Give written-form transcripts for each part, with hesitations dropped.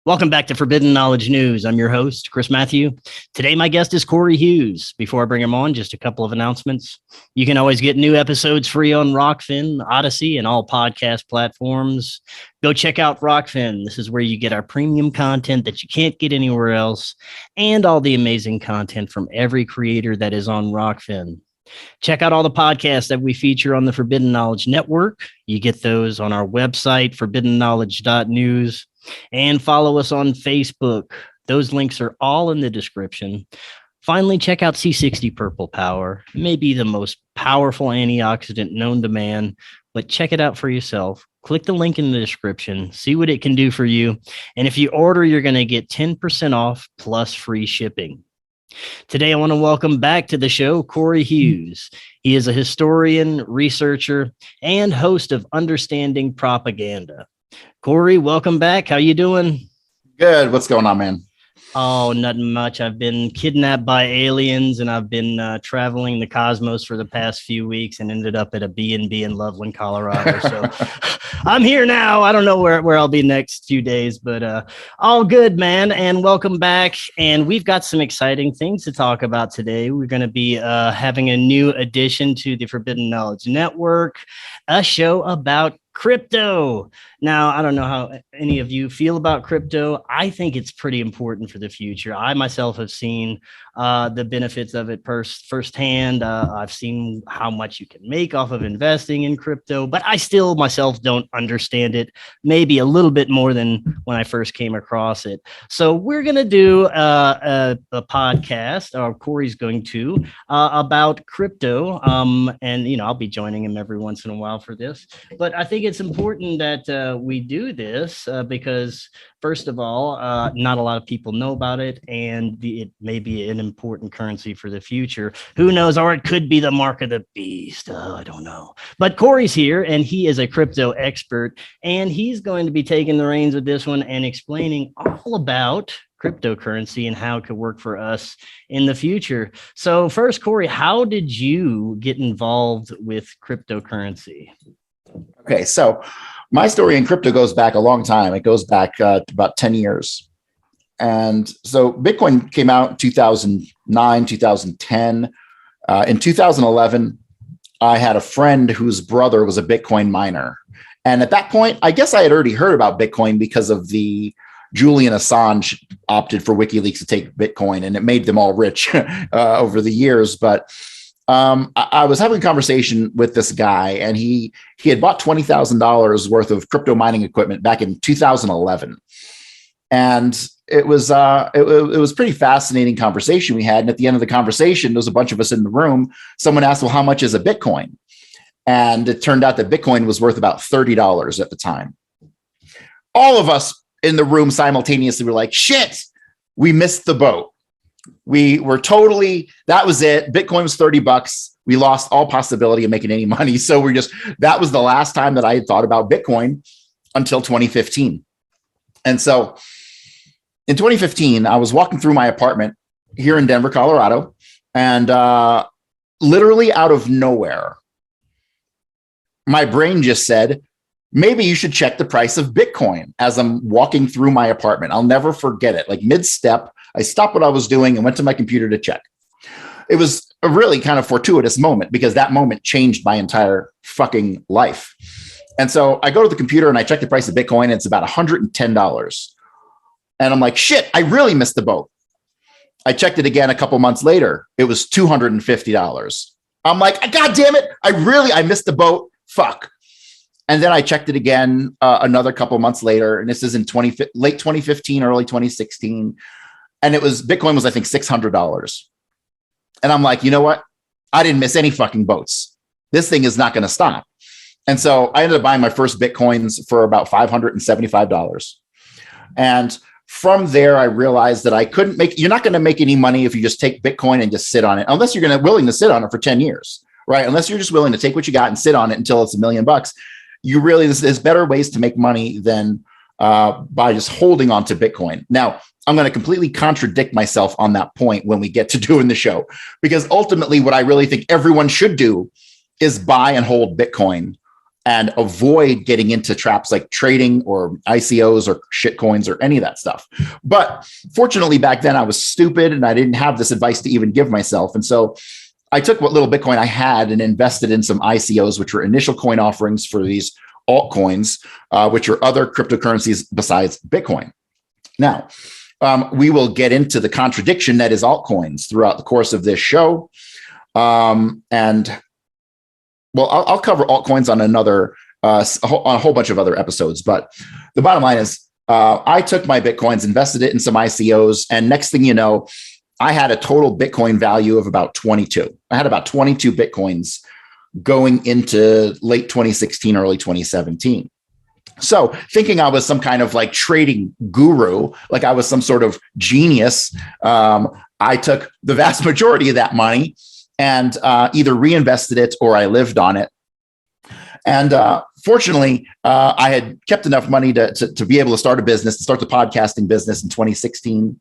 Welcome back to Forbidden Knowledge News. I'm your host, Chris Matthew. Today, my guest is Cory Hughes. Before I bring him on, just a couple of announcements. You can always get new episodes free on Rokfin, Odysee, and all podcast platforms. Go check out Rokfin. This is where you get our premium content that you can't get anywhere else, and all the amazing content from every creator that is on Rokfin. Check out all the podcasts that we feature on the Forbidden Knowledge Network. You get those on our website, forbiddenknowledge.news. And follow us on Facebook. Those links are all in the description. Finally, check out C60 Purple Power. It may be the most powerful antioxidant known to man, but check it out for yourself. Click the link in the description, see what it can do for you. And if you order, you're going to get 10% off plus free shipping. Today, I want to welcome back to the show Cory Hughes. He is a historian, researcher, and host of Understanding Propaganda. Cory, welcome back. How you doing? Good. What's going on, man? Oh, nothing much. I've been kidnapped by aliens, and I've been traveling the cosmos for the past few weeks, and ended up at a B&B in Loveland, Colorado. So I'm here now. I don't know where I'll be next few days, but all good, man. And welcome back. And we've got some exciting things to talk about today. We're going to be having a new addition to the Forbidden Knowledge Network, a show about crypto. Now, I don't know how any of you feel about crypto. I think it's pretty important for the future. I myself have seen the benefits of it firsthand. I've seen how much you can make off of investing in crypto, but I still myself don't understand it, maybe a little bit more than when I first came across it. So we're going to do a podcast, or Cory's going to, about crypto. And, I'll be joining him every once in a while for this. But I think it's important that we do this because, first of all, not a lot of people know about it, and it may be an important currency for the future. Who knows? Or it could be the mark of the beast. I don't know. But Cory's here, and he is a crypto expert, and he's going to be taking the reins with this one and explaining all about cryptocurrency and how it could work for us in the future. So first, Cory, how did you get involved with cryptocurrency? Okay, so my story in crypto goes back a long time. It goes back to about 10 years. And so Bitcoin came out in 2009, 2010. In 2011, I had a friend whose brother was a Bitcoin miner. And at that point, I guess I had already heard about Bitcoin because of the Julian Assange opted for WikiLeaks to take Bitcoin, and it made them all rich over the years. But I was having a conversation with this guy, and he had bought $20,000 worth of crypto mining equipment back in 2011. And it was pretty fascinating conversation we had. And at the end of the conversation, there was a bunch of us in the room. Someone asked, well, how much is a Bitcoin? And it turned out that Bitcoin was worth about $30 at the time. All of us in the room simultaneously were like, shit, we missed the boat. We were that was it. Bitcoin was $30. We lost all possibility of making any money. So that was the last time that I had thought about Bitcoin until 2015. And so in 2015, I was walking through my apartment here in Denver, Colorado, and literally out of nowhere, my brain just said, maybe you should check the price of Bitcoin as I'm walking through my apartment. I'll never forget it. Like mid-step, I stopped what I was doing and went to my computer to check. It was a really kind of fortuitous moment because that moment changed my entire fucking life. And so I go to the computer and I check the price of Bitcoin, and it's about $110. And I'm like, shit, I really missed the boat. I checked it again a couple months later. It was $250. I'm like, God damn it. I missed the boat. Fuck. And then I checked it again another couple months later, and this is in late 2015, early 2016. And Bitcoin was, I think, $600. And I'm like, you know what? I didn't miss any fucking boats. This thing is not going to stop. And so I ended up buying my first Bitcoins for about $575. And from there, I realized that you're not going to make any money if you just take Bitcoin and just sit on it, unless you're willing to sit on it for 10 years, right? Unless you're just willing to take what you got and sit on it until it's $1 million. There's better ways to make money than by just holding on to Bitcoin. Now, I'm going to completely contradict myself on that point when we get to doing the show, because ultimately what I really think everyone should do is buy and hold Bitcoin and avoid getting into traps like trading or ICOs or shit coins or any of that stuff. But fortunately, back then I was stupid and I didn't have this advice to even give myself. And so I took what little Bitcoin I had and invested in some ICOs, which were initial coin offerings for these altcoins, which are other cryptocurrencies besides Bitcoin. Now, we will get into the contradiction that is altcoins throughout the course of this show. I'll cover altcoins on a whole bunch of other episodes. But the bottom line is, I took my Bitcoins, invested it in some ICOs, and next thing you know, I had a total Bitcoin value of about 22. I had about 22 Bitcoins going into late 2016, early 2017. So thinking I was some kind of like trading guru, like I was some sort of genius, I took the vast majority of that money and either reinvested it or I lived on it. And fortunately, I had kept enough money to be able to start a business, to start the podcasting business in 2016.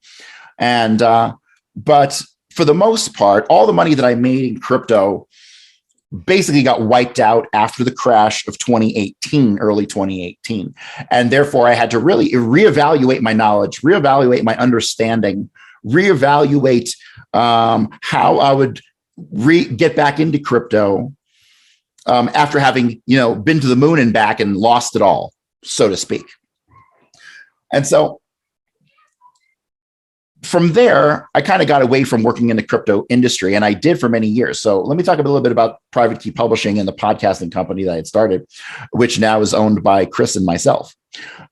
But for the most part, all the money that I made in crypto basically got wiped out after the crash of 2018, early 2018. And therefore, I had to really reevaluate my knowledge, reevaluate my understanding, reevaluate how I would get back into crypto after having, been to the moon and back and lost it all, so to speak. And so from there, I kind of got away from working in the crypto industry, and I did for many years. So let me talk a little bit about Private Key Publishing and the podcasting company that I had started, which now is owned by Chris and myself.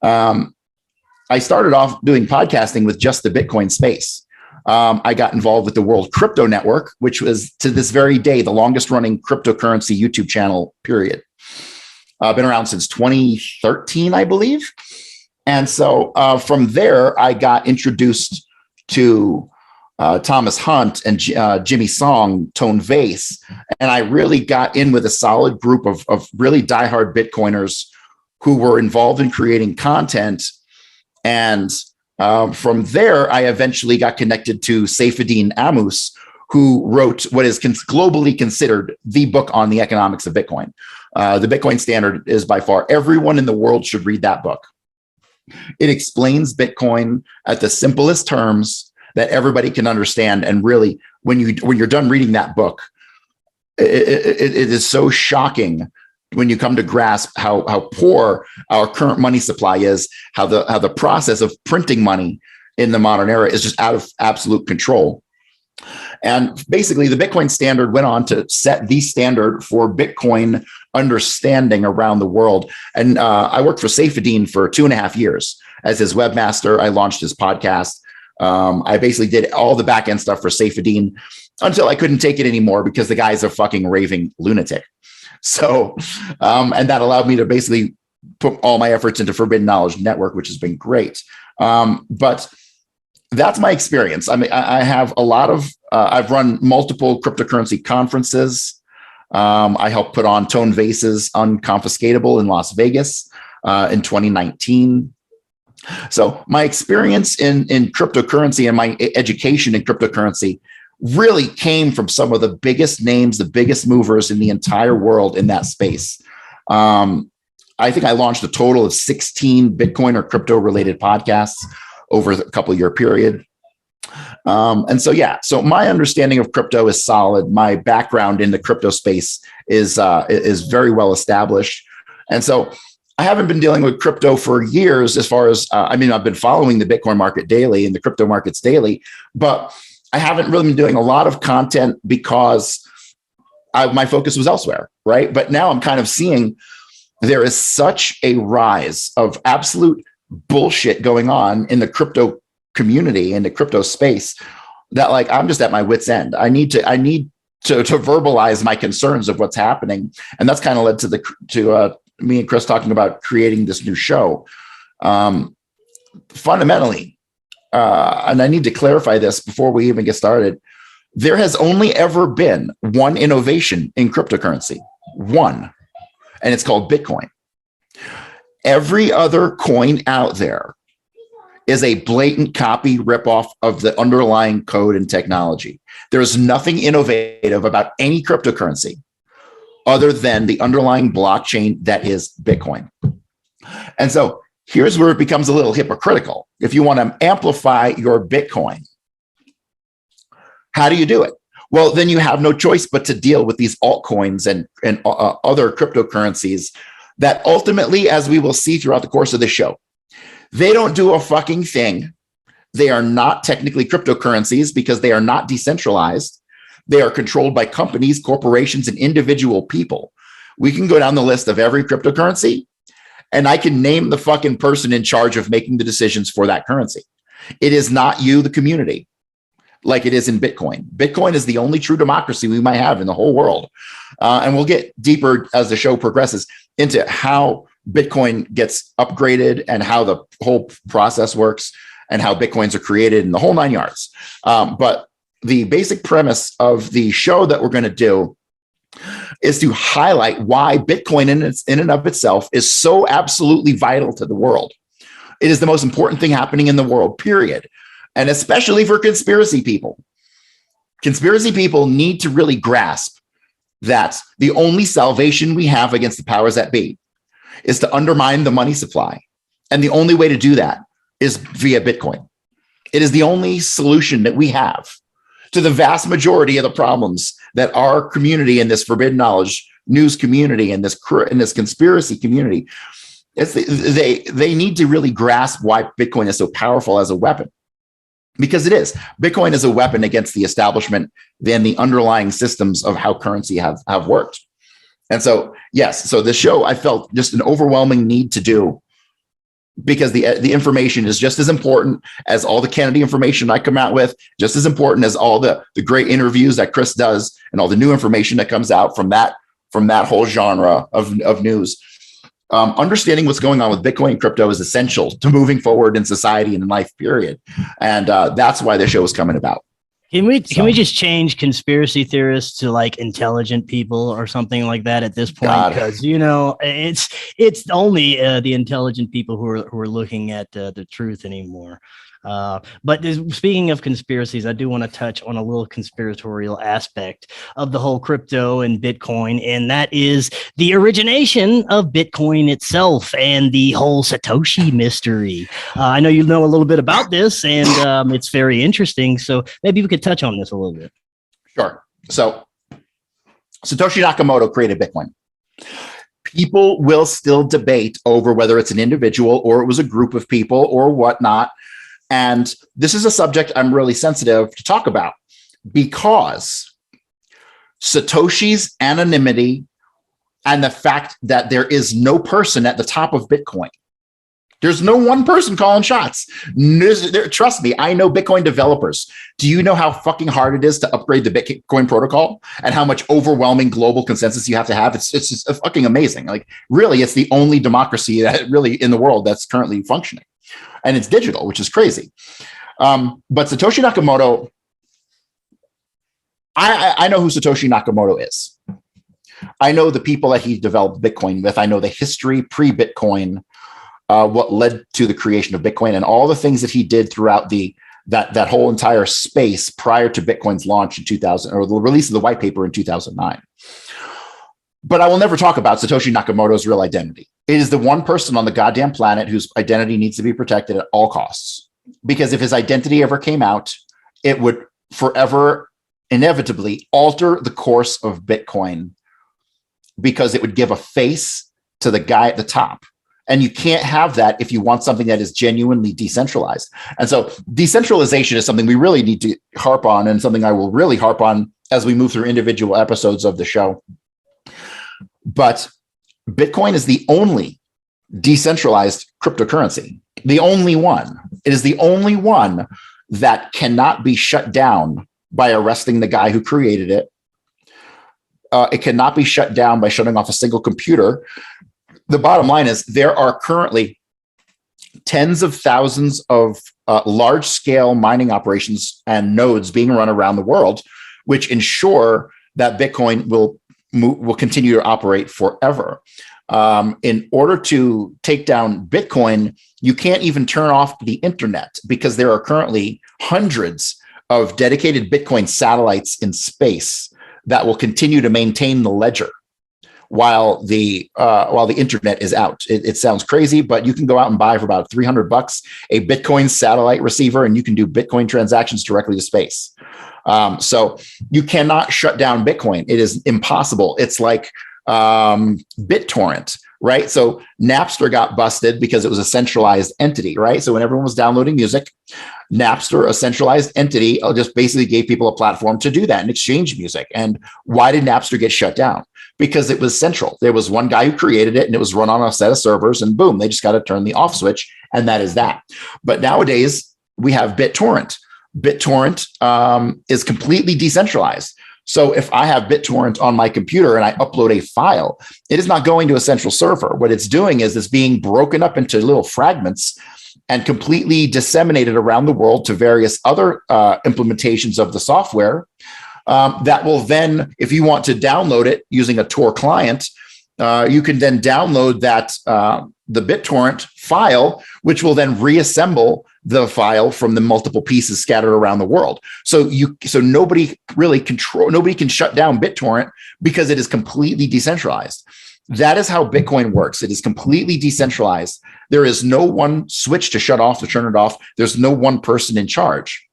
I started off doing podcasting with just the Bitcoin space. I got involved with the World Crypto Network, which was to this very day the longest running cryptocurrency YouTube channel, period. Been around since 2013, I believe. And so from there, I got introduced to Thomas Hunt and Jimmy Song, Tone Vase. And I really got in with a solid group of really diehard Bitcoiners who were involved in creating content. And from there, I eventually got connected to Saifedean Ammous, who wrote what is globally considered the book on the economics of Bitcoin. The Bitcoin Standard is by far, everyone in the world should read that book. It explains Bitcoin at the simplest terms that everybody can understand. And really, when you're done reading that book, it is so shocking when you come to grasp how poor our current money supply is, how the process of printing money in the modern era is just out of absolute control. And basically, the Bitcoin Standard went on to set the standard for Bitcoin understanding around the world. And I worked for Saifedean for 2.5 years as his webmaster. I launched his podcast. I basically did all the back end stuff for Saifedean until I couldn't take it anymore because the guy's a fucking raving lunatic. So, and that allowed me to basically put all my efforts into Forbidden Knowledge Network, which has been great. But that's my experience. I mean, I have a lot of, I've run multiple cryptocurrency conferences. I helped put on Tone Vase's Unconfiscatable in Las Vegas in 2019. So my experience in cryptocurrency and my education in cryptocurrency really came from some of the biggest names, the biggest movers in the entire world in that space. I think I launched a total of 16 Bitcoin or crypto related podcasts over a couple year period. And so, yeah, so my understanding of crypto is solid. My background in the crypto space is very well established. And so I haven't been dealing with crypto for years as far as, I've been following the Bitcoin market daily and the crypto markets daily, but I haven't really been doing a lot of content because my focus was elsewhere, right? But now I'm kind of seeing there is such a rise of absolute bullshit going on in the crypto community, in the crypto space, that like I'm just at my wit's end. I need to verbalize my concerns of what's happening, and that's kind of led to me and Chris talking about creating this new show. Fundamentally, and I need to clarify this before we even get started, there has only ever been one innovation in cryptocurrency, one, and it's called Bitcoin. Every other coin out there is a blatant copy ripoff of the underlying code and technology. There's nothing innovative about any cryptocurrency. other than the underlying blockchain that is Bitcoin. And so here's where it becomes a little hypocritical. If you want to amplify your Bitcoin, how do you do it? Well, then you have no choice but to deal with these altcoins and other cryptocurrencies that ultimately, as we will see throughout the course of the show, they don't do a fucking thing. They are not technically cryptocurrencies because they are not decentralized. They are controlled by companies, corporations, and individual people. We can go down the list of every cryptocurrency, and I can name the fucking person in charge of making the decisions for that currency. It is not you, the community, like it is in Bitcoin. Bitcoin is the only true democracy we might have in the whole world. And we'll get deeper as the show progresses into how Bitcoin gets upgraded and how the whole process works and how Bitcoins are created in the whole 9 yards. But the basic premise of the show that we're going to do is to highlight why Bitcoin in and of itself is so absolutely vital to the world. It is the most important thing happening in the world, period. And especially for conspiracy people. Conspiracy people need to really grasp that the only salvation we have against the powers that be is to undermine the money supply. And the only way to do that is via Bitcoin. It is the only solution that we have to the vast majority of the problems that our community in this forbidden knowledge news community and this conspiracy community, they need to really grasp why Bitcoin is so powerful as a weapon. Because it is. Bitcoin is a weapon against the establishment and the underlying systems of how currency have worked. And so, yes, so the show I felt just an overwhelming need to do because the information is just as important as all the Kennedy information I come out with, just as important as all the great interviews that Chris does and all the new information that comes out from that whole genre of news. Understanding what's going on with Bitcoin and crypto is essential to moving forward in society and in life, period. And that's why the show is coming about. Can we just change conspiracy theorists to like intelligent people or something like that at this point? Because it's only the intelligent people who are looking at the truth anymore. But speaking of conspiracies, I do want to touch on a little conspiratorial aspect of the whole crypto and Bitcoin, and that is the origination of Bitcoin itself and the whole Satoshi mystery. I know you know a little bit about this, and it's very interesting. So maybe we could touch on this a little bit. Sure. So Satoshi Nakamoto created Bitcoin. People will still debate over whether it's an individual or it was a group of people or whatnot. And this is a subject I'm really sensitive to talk about because Satoshi's anonymity and the fact that there is no person at the top of Bitcoin. There's no one person calling shots. Trust me, I know Bitcoin developers. Do you know how fucking hard it is to upgrade the Bitcoin protocol and how much overwhelming global consensus you have to have? It's just fucking amazing. Like, really, it's the only democracy that really in the world that's currently functioning. And it's digital, which is crazy. But Satoshi Nakamoto, I know who Satoshi Nakamoto is. I know the people that he developed Bitcoin with. I know the history pre-Bitcoin, what led to the creation of Bitcoin, and all the things that he did throughout that whole entire space prior to Bitcoin's launch in 2000, or the release of the white paper in 2009. But I will never talk about Satoshi Nakamoto's real identity. It is the one person on the goddamn planet whose identity needs to be protected at all costs. Because if his identity ever came out, it would forever, inevitably alter the course of Bitcoin because it would give a face to the guy at the top. And you can't have that if you want something that is genuinely decentralized. And so decentralization is something we really need to harp on, and something I will really harp on as we move through individual episodes of the show. But Bitcoin is the only decentralized cryptocurrency, the only one. It is the only one that cannot be shut down by arresting the guy who created it. It cannot be shut down by shutting off a single computer. The bottom line is there are currently tens of thousands of large-scale mining operations and nodes being run around the world, which ensure that Bitcoin will continue to operate forever. In order to take down Bitcoin, you can't even turn off the internet because there are currently hundreds of dedicated Bitcoin satellites in space that will continue to maintain the ledger. while the internet is out. It sounds crazy, but you can go out and buy for about $300 a Bitcoin satellite receiver, and you can do Bitcoin transactions directly to space. So you cannot shut down Bitcoin. It is impossible. It's like BitTorrent, right? So Napster got busted because it was a centralized entity, right? So when everyone was downloading music, Napster, a centralized entity, just basically gave people a platform to do that and exchange music. And why did Napster get shut down? Because it was central. There was one guy who created it, and it was run on a set of servers, and boom, they just got to turn the off switch, and that is that. But nowadays, we have BitTorrent. BitTorrent is completely decentralized. So if I have BitTorrent on my computer and I upload a file, it is not going to a central server. What it's doing is it's being broken up into little fragments and completely disseminated around the world to various other implementations of the software that will then, if you want to download it using a Tor client, you can then download that the BitTorrent file, which will then reassemble the file from the multiple pieces scattered around the world. So nobody can shut down BitTorrent because it is completely decentralized. That is how Bitcoin works. It is completely decentralized. There is no one switch to shut off, to turn it off. There's no one person in charge.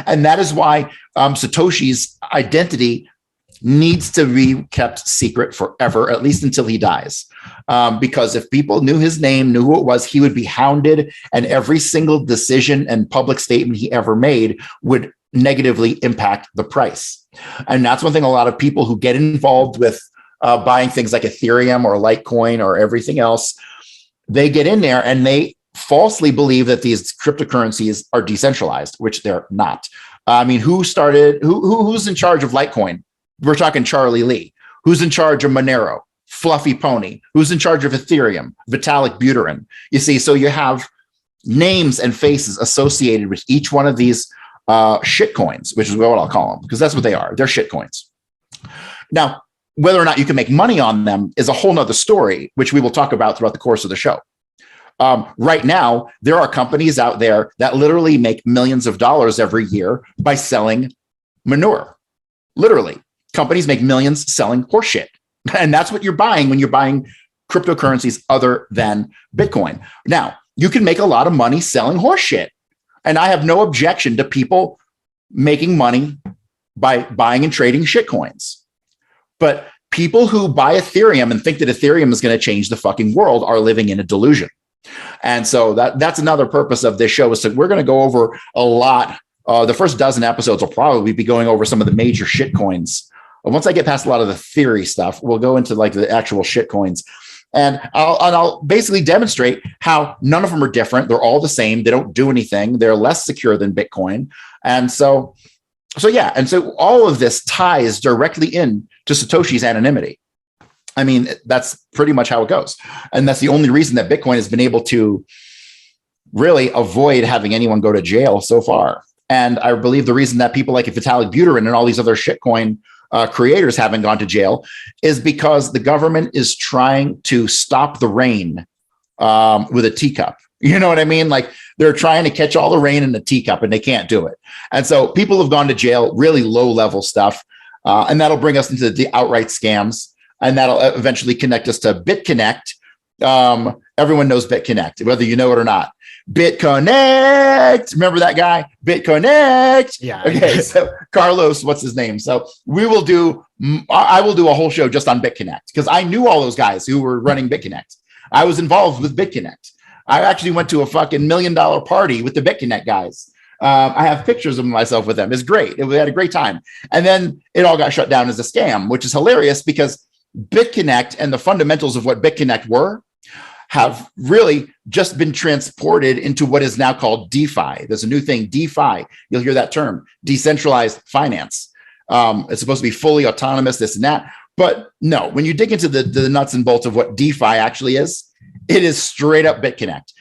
And that is why Satoshi's identity needs to be kept secret forever, at least until he dies. Because if people knew his name, knew who it was, he would be hounded, and every single decision and public statement he ever made would negatively impact the price. And that's one thing a lot of people who get involved with buying things like Ethereum or Litecoin or everything else, they get in there and they falsely believe that these cryptocurrencies are decentralized, which they're not. I mean, who's in charge of Litecoin? We're talking Charlie Lee. Who's in charge of Monero? Fluffy Pony. Who's in charge of Ethereum? Vitalik Buterin. You see, so you have names and faces associated with each one of these shit coins, which is what I'll call them, because that's what they are. They're shit coins. Now, whether or not you can make money on them is a whole nother story, which we will talk about throughout the course of the show. Right now, there are companies out there that literally make millions of dollars every year by selling manure. Literally, companies make millions selling horseshit. And that's what you're buying when you're buying cryptocurrencies other than Bitcoin. Now, you can make a lot of money selling horseshit. And I have no objection to people making money by buying and trading shit coins. But people who buy Ethereum and think that Ethereum is going to change the fucking world are living in a delusion. And so that's another purpose of this show, is that we're going to go over a lot. The first dozen episodes will probably be going over some of the major shit coins. Once I get past a lot of the theory stuff, we'll go into like the actual shit coins. And I'll basically demonstrate how none of them are different. They're all the same. They don't do anything. They're less secure than Bitcoin. And so all of this ties directly in to Satoshi's anonymity. I mean, that's pretty much how it goes. And that's the only reason that Bitcoin has been able to really avoid having anyone go to jail so far. And I believe the reason that people like Vitalik Buterin and all these other shitcoin creators haven't gone to jail is because the government is trying to stop the rain with a teacup. You know what I mean? Like, they're trying to catch all the rain in a teacup and they can't do it. And so people have gone to jail, really low level stuff. And that'll bring us into the outright scams. And that'll eventually connect us to BitConnect. Everyone knows BitConnect, whether you know it or not. BitConnect. Remember that guy? BitConnect. Yeah. Okay. So Carlos, what's his name? So I will do a whole show just on BitConnect, because I knew all those guys who were running BitConnect. I was involved with BitConnect. I actually went to a fucking $1 million party with the BitConnect guys. I have pictures of myself with them. It's great. We had a great time. And then it all got shut down as a scam, which is hilarious because BitConnect and the fundamentals of what BitConnect were have really just been transported into what is now called DeFi. There's a new thing, DeFi. You'll hear that term, decentralized finance. It's supposed to be fully autonomous, this and that. But no, when you dig into the nuts and bolts of what DeFi actually is, it is straight up BitConnect.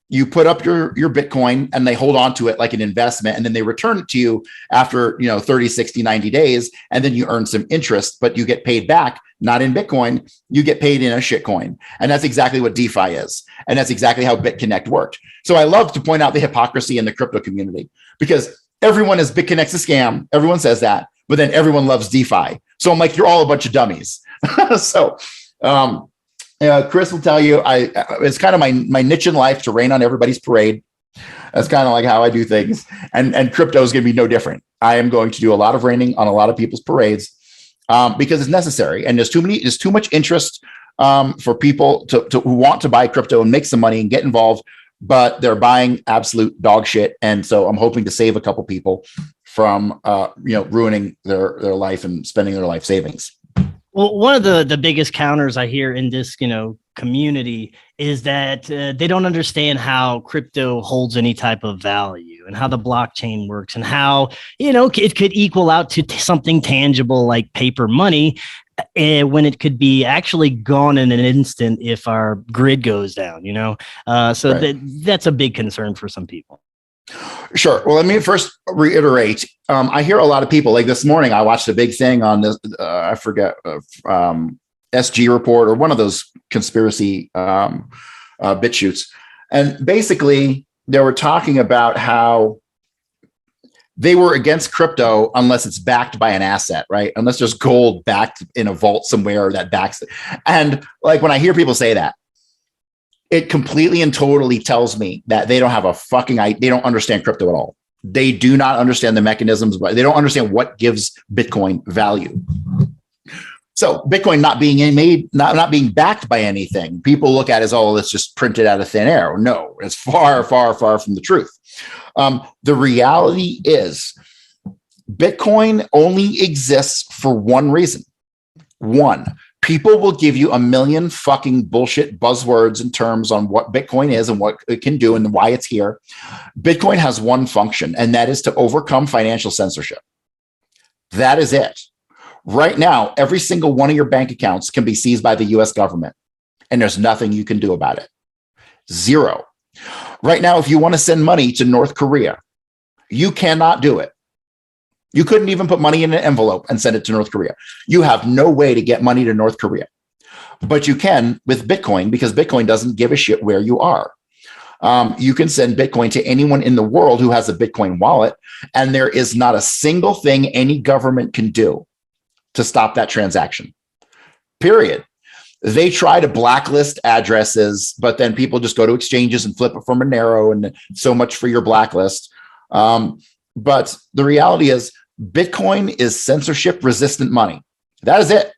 You put up your Bitcoin and they hold on to it like an investment, and then they return it to you after 30, 60, 90 days, and then you earn some interest, but you get paid back, not in Bitcoin, you get paid in a shitcoin. And that's exactly what DeFi is. And that's exactly how BitConnect worked. So I love to point out the hypocrisy in the crypto community, because everyone is BitConnect's a scam. Everyone says that, but then everyone loves DeFi. So I'm like, you're all a bunch of dummies. So Chris will tell you, it's kind of my niche in life to rain on everybody's parade. That's kind of like how I do things. And crypto is going to be no different. I am going to do a lot of raining on a lot of people's parades because it's necessary. And there's too much interest for people to who want to buy crypto and make some money and get involved, but they're buying absolute dog shit. And so I'm hoping to save a couple people from ruining their life and spending their life savings. Well, one of the biggest counters I hear in this, community is that they don't understand how crypto holds any type of value and how the blockchain works and how, it could equal out to something tangible like paper money when it could be actually gone in an instant if our grid goes down, so right. That's a big concern for some people. Sure. Well, let me first reiterate. I hear a lot of people, like this morning, I watched a big thing on this, I forget, SG Report or one of those conspiracy bit shoots. And basically, they were talking about how they were against crypto unless it's backed by an asset, right? Unless there's gold backed in a vault somewhere that backs it. And like when I hear people say that, it completely and totally tells me that they don't have they don't understand crypto at all. They do not understand the mechanisms, but they don't understand what gives Bitcoin value. So Bitcoin not being backed by anything, people look at it as, it's just printed out of thin air. No, it's far, far, far from the truth. The reality is Bitcoin only exists for one reason. One, people will give you a million fucking bullshit buzzwords and terms on what Bitcoin is and what it can do and why it's here. Bitcoin has one function, and that is to overcome financial censorship. That is it. Right now, every single one of your bank accounts can be seized by the US government, and there's nothing you can do about it. Zero. Right now, if you want to send money to North Korea, you cannot do it. You couldn't even put money in an envelope and send it to North Korea. You have no way to get money to North Korea. But you can with Bitcoin, because Bitcoin doesn't give a shit where you are. You can send Bitcoin to anyone in the world who has a Bitcoin wallet, and there is not a single thing any government can do to stop that transaction. Period. They try to blacklist addresses, but then people just go to exchanges and flip it from Monero, and so much for your blacklist. But the reality is Bitcoin is censorship resistant money. That is it.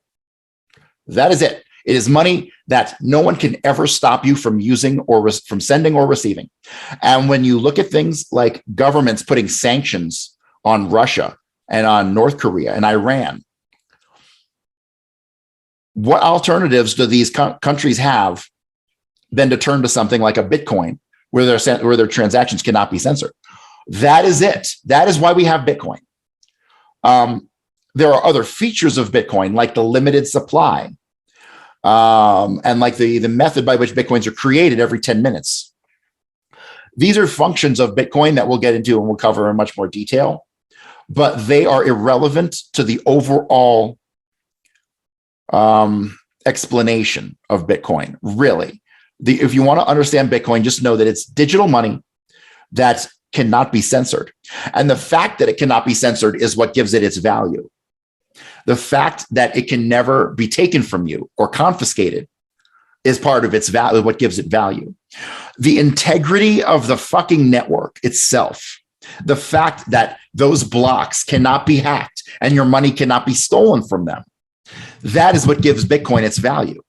That is it. It is money that no one can ever stop you from using or from sending or receiving. And when you look at things like governments putting sanctions on Russia and on North Korea and Iran, what alternatives do these countries have than to turn to something like a Bitcoin where their transactions cannot be censored? That is it. That is why we have Bitcoin. There are other features of Bitcoin, like the limited supply, and like the method by which Bitcoins are created every 10 minutes. These are functions of Bitcoin that we'll get into and we'll cover in much more detail, but they are irrelevant to the overall explanation of Bitcoin. Really, if you want to understand Bitcoin, just know that it's digital money that cannot be censored. And the fact that it cannot be censored is what gives it its value. The fact that it can never be taken from you or confiscated is part of its value, what gives it value. The integrity of the fucking network itself, the fact that those blocks cannot be hacked and your money cannot be stolen from them, that is what gives Bitcoin its value.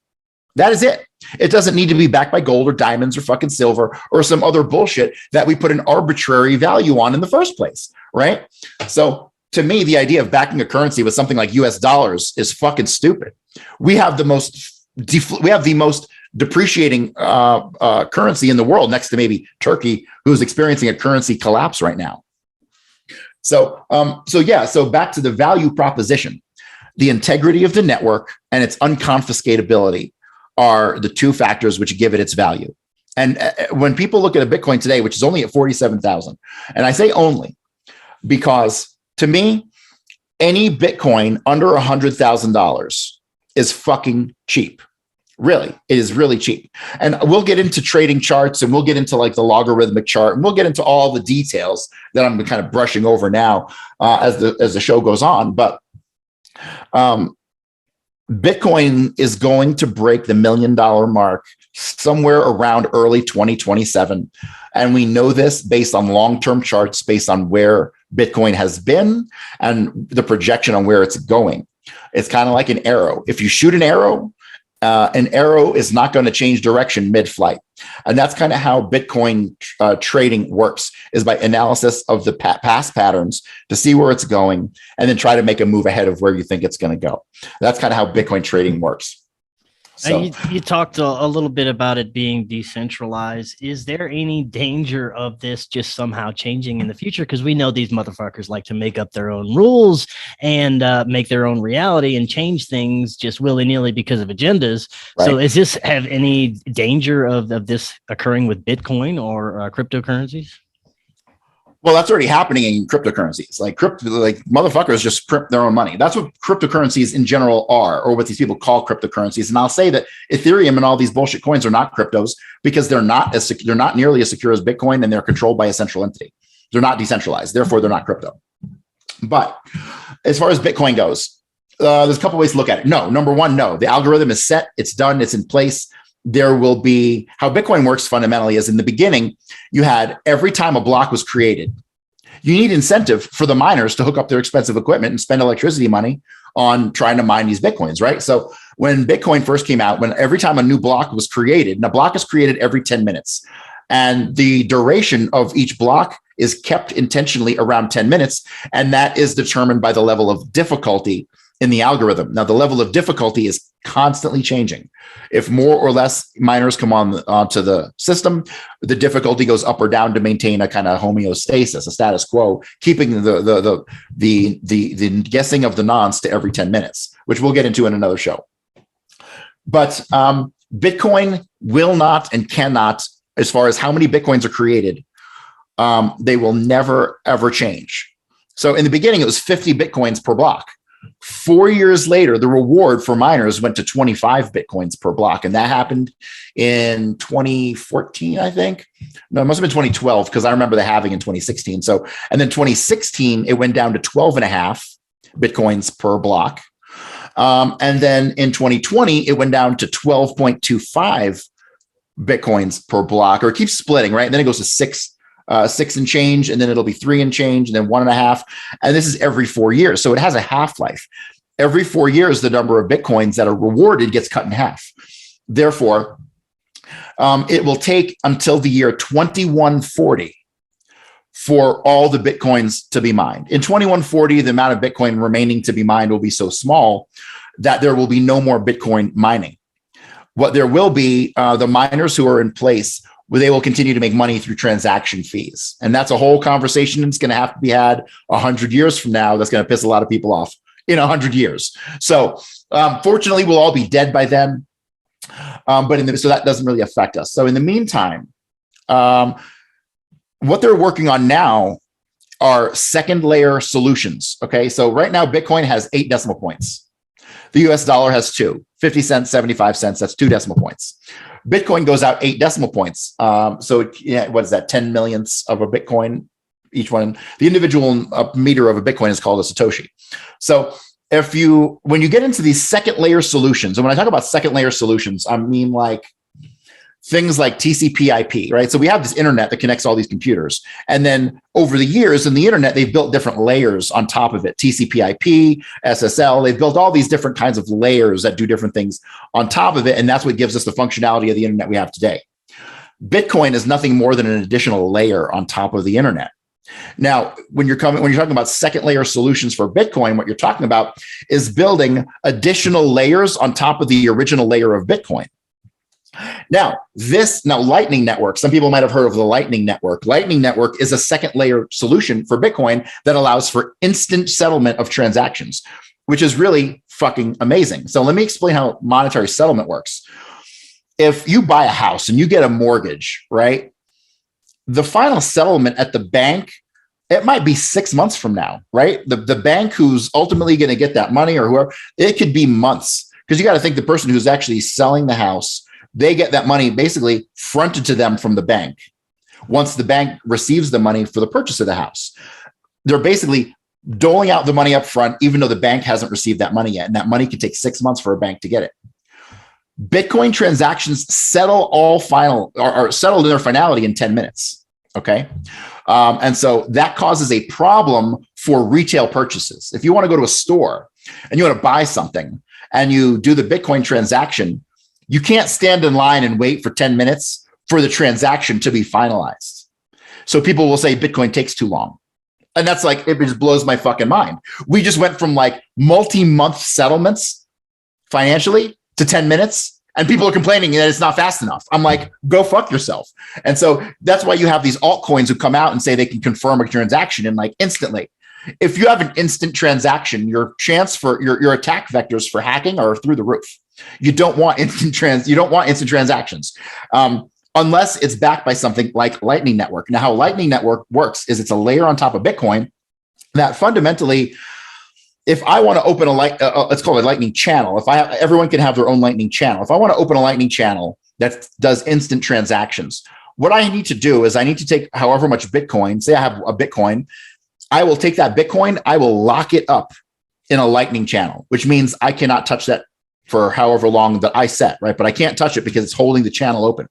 That is it. It doesn't need to be backed by gold or diamonds or fucking silver or some other bullshit that we put an arbitrary value on in the first place, right? So to me, the idea of backing a currency with something like US dollars is fucking stupid. We have the most depreciating currency in the world, next to maybe Turkey, who's experiencing a currency collapse right now. So back to the value proposition. The integrity of the network and its unconfiscatability are the two factors which give it its value. And when people look at a Bitcoin today, which is only at 47,000, and I say only because to me, any Bitcoin under $100,000 is fucking cheap. Really, it is really cheap. And we'll get into trading charts and we'll get into like the logarithmic chart and we'll get into all the details that I'm kind of brushing over now as the show goes on. But Bitcoin is going to break the $1 million mark somewhere around early 2027. And we know this based on long-term charts, based on where Bitcoin has been and the projection on where it's going. It's kind of like an arrow. If you shoot an arrow is not going to change direction mid-flight. And that's kind of how Bitcoin trading works, is by analysis of the past patterns to see where it's going and then try to make a move ahead of where you think it's going to go. That's kind of how Bitcoin trading works. So, you talked a little bit about it being decentralized. Is there any danger of this just somehow changing in the future? Because we know these motherfuckers like to make up their own rules and make their own reality and change things just willy-nilly because of agendas. Right. So is this have any danger of this occurring with Bitcoin or cryptocurrencies? Well, that's already happening in cryptocurrencies. Like motherfuckers just print their own money. That's what cryptocurrencies in general are, or what these people call cryptocurrencies. And I'll say that Ethereum and all these bullshit coins are not cryptos because they're not nearly as secure as Bitcoin, and they're controlled by a central entity. They're not decentralized. Therefore, they're not crypto. But as far as Bitcoin goes, there's a couple ways to look at it. No, number one, no. The algorithm is set. It's done. It's in place. There will be how Bitcoin works fundamentally is in the beginning, you had every time a block was created, you need incentive for the miners to hook up their expensive equipment and spend electricity money on trying to mine these Bitcoins, right? So when Bitcoin first came out, when every time a new block was created, and a block is created every 10 minutes, and the duration of each block is kept intentionally around 10 minutes, and that is determined by the level of difficulty in the algorithm. Now, the level of difficulty is constantly changing. If more or less miners come onto the system, the difficulty goes up or down to maintain a kind of homeostasis, a status quo, keeping the guessing of the nonce to every 10 minutes, which we'll get into in another show. But Bitcoin will not and cannot, as far as how many Bitcoins are created, they will never, ever change. So in the beginning, it was 50 Bitcoins per block. 4 years later, the reward for miners went to 25 Bitcoins per block. And that happened in 2014, I think. No, it must have been 2012, because I remember the halving in 2016. So, and then 2016, it went down to 12 and a half Bitcoins per block. And then in 2020, it went down to 12.25 Bitcoins per block, or it keeps splitting, right? And then it goes to 6 and change, and then it'll be 3 and change, and then 1.5. And this is every 4 years. So it has a half-life. Every 4 years, the number of Bitcoins that are rewarded gets cut in half. Therefore, it will take until the year 2140 for all the Bitcoins to be mined. In 2140, the amount of Bitcoin remaining to be mined will be so small that there will be no more Bitcoin mining. What there will be, the miners who are in place, where they will continue to make money through transaction fees. And that's a whole conversation that's going to have to be had 100 years from now. That's going to piss a lot of people off in 100 years. So fortunately, we'll all be dead by then. So that doesn't really affect us. So in the meantime, what they're working on now are second layer solutions. Okay, so right now, Bitcoin has 8 decimal points. The US dollar has 2, 50 cents, 75 cents. That's 2 decimal points. Bitcoin goes out 8 decimal points. So what is that? 10 millionths of a Bitcoin each one. The individual meter of a Bitcoin is called a Satoshi. So when you get into these second layer solutions, and when I talk about second layer solutions, I mean like things like TCP/IP, right? So we have this internet that connects all these computers. And then over the years in the internet, they've built different layers on top of it. TCP/IP, SSL, they've built all these different kinds of layers that do different things on top of it. And that's what gives us the functionality of the internet we have today. Bitcoin is nothing more than an additional layer on top of the internet. Now, when you're talking about second layer solutions for Bitcoin, what you're talking about is building additional layers on top of the original layer of Bitcoin. Now, Lightning Network, some people might have heard of the Lightning Network. Lightning Network is a second layer solution for Bitcoin that allows for instant settlement of transactions, which is really fucking amazing. So let me explain how monetary settlement works. If you buy a house and you get a mortgage, right? The final settlement at the bank, it might be 6 months from now, right? The bank who's ultimately going to get that money, or whoever, it could be months, because you got to think the person who's actually selling the house, they get that money basically fronted to them from the bank. Once the bank receives the money for the purchase of the house, they're basically doling out the money up front, even though the bank hasn't received that money yet. And that money could take 6 months for a bank to get it. Bitcoin transactions settle or settled in their finality in 10 minutes. Okay. And so that causes a problem for retail purchases. If you want to go to a store and you want to buy something and you do the Bitcoin transaction, you can't stand in line and wait for 10 minutes for the transaction to be finalized. So people will say Bitcoin takes too long. And that's like, it just blows my fucking mind. We just went from like multi-month settlements financially to 10 minutes, and people are complaining that it's not fast enough. I'm like, go fuck yourself. And so that's why you have these altcoins who come out and say they can confirm a transaction in like instantly. If you have an instant transaction, your chance for your attack vectors for hacking are through the roof. You don't want instant transactions. Unless it's backed by something like Lightning Network. Now, how Lightning Network works is it's a layer on top of Bitcoin that fundamentally, if I want to open let's call it a Lightning channel. Everyone can have their own Lightning channel. If I want to open a Lightning channel that does instant transactions, what I need to do is I need to take however much Bitcoin, say I have a Bitcoin, I will take that Bitcoin, I will lock it up in a Lightning channel, which means I cannot touch that for however long that I set, right? But I can't touch it because it's holding the channel open.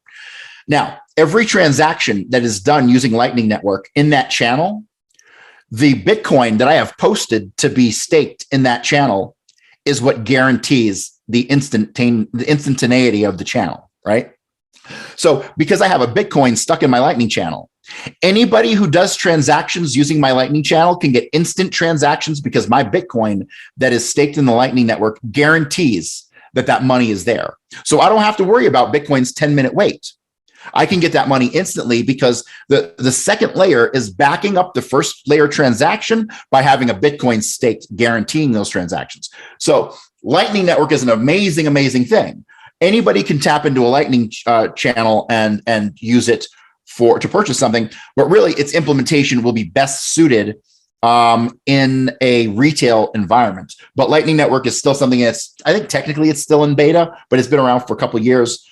Now, every transaction that is done using Lightning Network in that channel, the Bitcoin that I have posted to be staked in that channel is what guarantees the instantaneity of the channel, right? So because I have a Bitcoin stuck in my Lightning channel, anybody who does transactions using my Lightning channel can get instant transactions because my Bitcoin that is staked in the Lightning Network guarantees that money is there. So I don't have to worry about Bitcoin's 10-minute wait. I can get that money instantly because the second layer is backing up the first layer transaction by having a Bitcoin staked, guaranteeing those transactions. So Lightning Network is an amazing, amazing thing. Anybody can tap into a Lightning channel and use it to purchase something, but really its implementation will be best suited in a retail environment. But Lightning Network is still something that's, I think technically it's still in beta, but it's been around for a couple of years.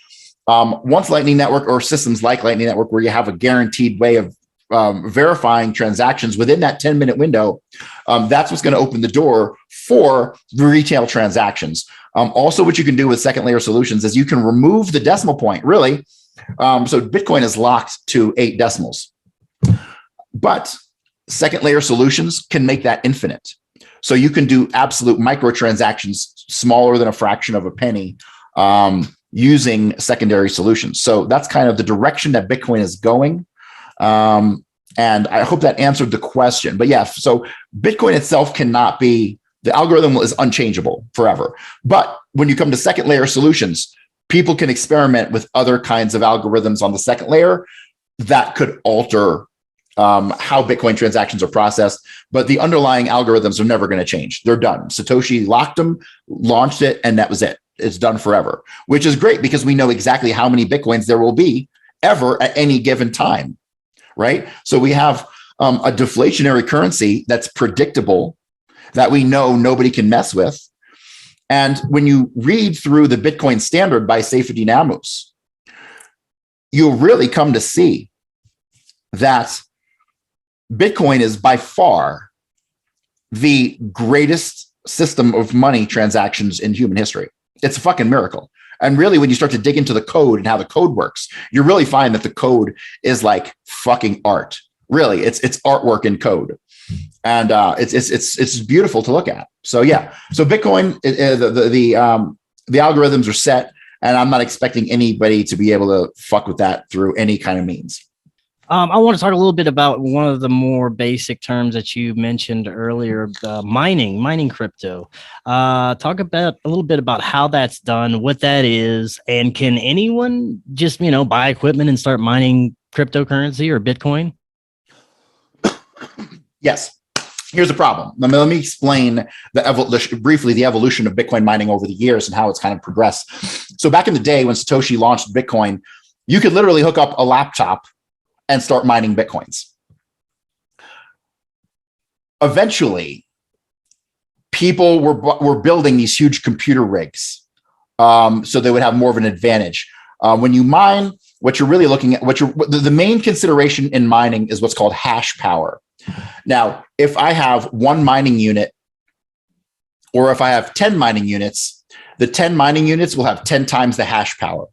Once Lightning Network or systems like Lightning Network, where you have a guaranteed way of verifying transactions within that 10-minute window, that's what's going to open the door for retail transactions. Also, what you can do with second layer solutions is you can remove the decimal point, really. So Bitcoin is locked to 8 decimals, but second layer solutions can make that infinite. So you can do absolute microtransactions smaller than a fraction of a penny using secondary solutions. So that's kind of the direction that Bitcoin is going. And I hope that answered the question. But yeah, so Bitcoin itself cannot be, the algorithm is unchangeable forever. But when you come to second layer solutions, people can experiment with other kinds of algorithms on the second layer that could alter how Bitcoin transactions are processed. But the underlying algorithms are never going to change. They're done. Satoshi locked them, launched it, and that was it. It's done forever, which is great because we know exactly how many Bitcoins there will be ever at any given time, right? So we have a deflationary currency that's predictable, that we know nobody can mess with. And when you read through the Bitcoin Standard by Saifedean Ammous, you'll really come to see that Bitcoin is by far the greatest system of money transactions in human history. It's a fucking miracle. And really, when you start to dig into the code and how the code works, you really find that the code is like fucking art. Really, it's artwork in code, and it's beautiful to look at. So yeah, so Bitcoin, the algorithms are set, and I'm not expecting anybody to be able to fuck with that through any kind of means. I want to talk a little bit about one of the more basic terms that you mentioned earlier, mining crypto. Talk about a little bit about how that's done, what that is, and can anyone just, buy equipment and start mining cryptocurrency or Bitcoin? Yes. Here's the problem. Let me explain briefly the evolution of Bitcoin mining over the years and how it's kind of progressed. So back in the day when Satoshi launched Bitcoin, you could literally hook up a laptop and start mining Bitcoins. Eventually, people were building these huge computer rigs, so they would have more of an advantage. When you mine, what you're really looking at, the main consideration in mining is what's called hash power. Now, if I have one mining unit, or if I have 10 mining units, the 10 mining units will have 10 times the hash power.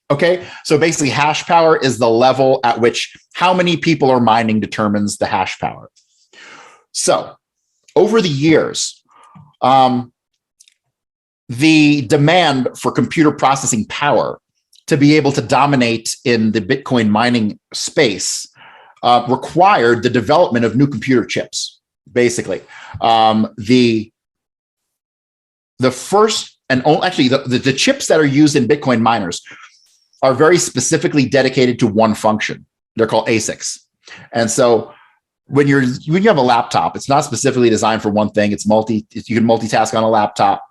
Okay, so basically hash power is the level at which how many people are mining determines the hash power. So over the years, the demand for computer processing power to be able to dominate in the Bitcoin mining space required the development of new computer chips. Basically, the first and only, actually the chips that are used in Bitcoin miners are very specifically dedicated to one function. They're called ASICs. And so when you have a laptop, it's not specifically designed for one thing. You can multitask on a laptop.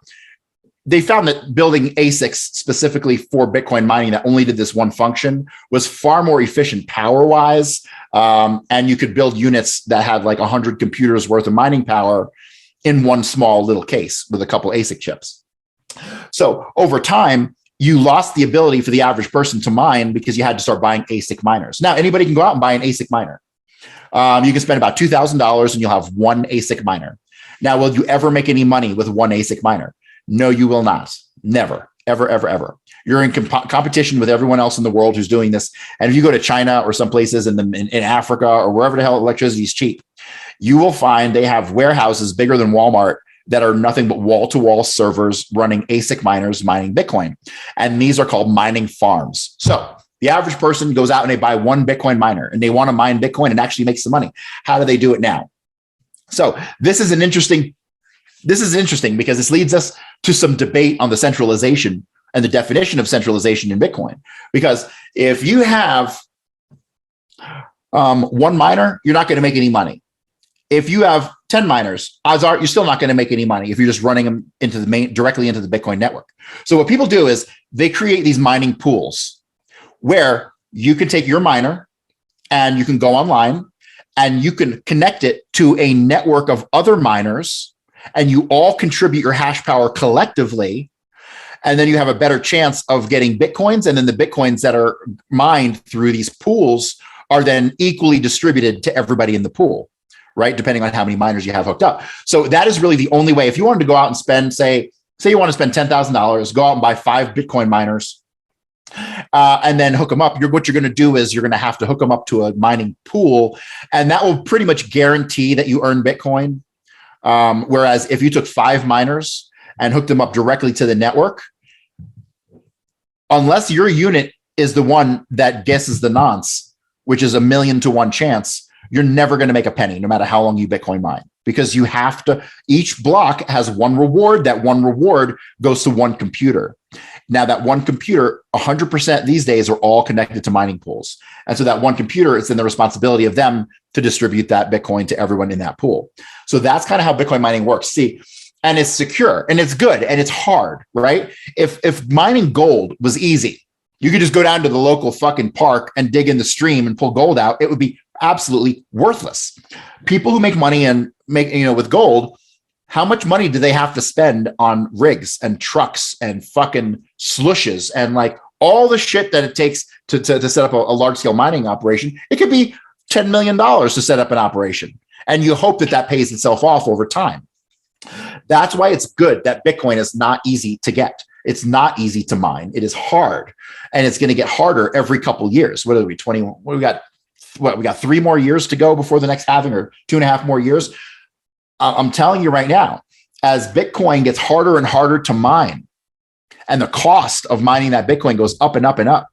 They found that building ASICs specifically for Bitcoin mining that only did this one function was far more efficient power-wise. And you could build units that had like 100 computers worth of mining power in one small little case with a couple ASIC chips. So over time, you lost the ability for the average person to mine because you had to start buying ASIC miners. Now, anybody can go out and buy an ASIC miner. You can spend about $2,000 and you'll have one ASIC miner. Now, will you ever make any money with one ASIC miner? No, you will not. Never, ever, ever, ever. You're in competition with everyone else in the world who's doing this. And if you go to China or some places in Africa or wherever the hell electricity is cheap, you will find they have warehouses bigger than Walmart that are nothing but wall-to-wall servers running ASIC miners mining Bitcoin. And these are called mining farms. So the average person goes out and they buy one Bitcoin miner and they want to mine Bitcoin and actually make some money. How do they do it now? So this is interesting because this leads us to some debate on the centralization and the definition of centralization in Bitcoin. Because if you have one miner, you're not going to make any money. If you have 10 miners, odds are you're still not going to make any money if you're just running them directly into the Bitcoin network. So what people do is they create these mining pools where you can take your miner and you can go online and you can connect it to a network of other miners and you all contribute your hash power collectively. And then you have a better chance of getting Bitcoins. And then the Bitcoins that are mined through these pools are then equally distributed to everybody in the pool, right? Depending on how many miners you have hooked up. So that is really the only way. If you wanted to go out and spend, say you want to spend $10,000, go out and buy 5 Bitcoin miners and then hook them up. What you're going to do is you're going to have to hook them up to a mining pool. And that will pretty much guarantee that you earn Bitcoin. Whereas if you took 5 miners and hooked them up directly to the network, unless your unit is the one that guesses the nonce, which is 1,000,000 to 1 chance, you're never going to make a penny, no matter how long you Bitcoin mine, because you have to, each block has one reward. That one reward goes to one computer. Now that one computer, 100% these days are all connected to mining pools. And so that one computer, it's in the responsibility of them to distribute that Bitcoin to everyone in that pool. So that's kind of how Bitcoin mining works. See, and it's secure and it's good and it's hard, right? If mining gold was easy, you could just go down to the local fucking park and dig in the stream and pull gold out. It would be absolutely worthless. People who make money and with gold, how much money do they have to spend on rigs and trucks and fucking slushes and like all the shit that it takes to set up a large scale mining operation? It could be $10 million to set up an operation. And you hope that pays itself off over time. That's why it's good that Bitcoin is not easy to get. It's not easy to mine. It is hard. And it's going to get harder every couple of years. What are we, 21? We got 3 more years to go before the next halving, or 2.5 more years. I'm telling you right now, as Bitcoin gets harder and harder to mine, and the cost of mining that Bitcoin goes up and up and up,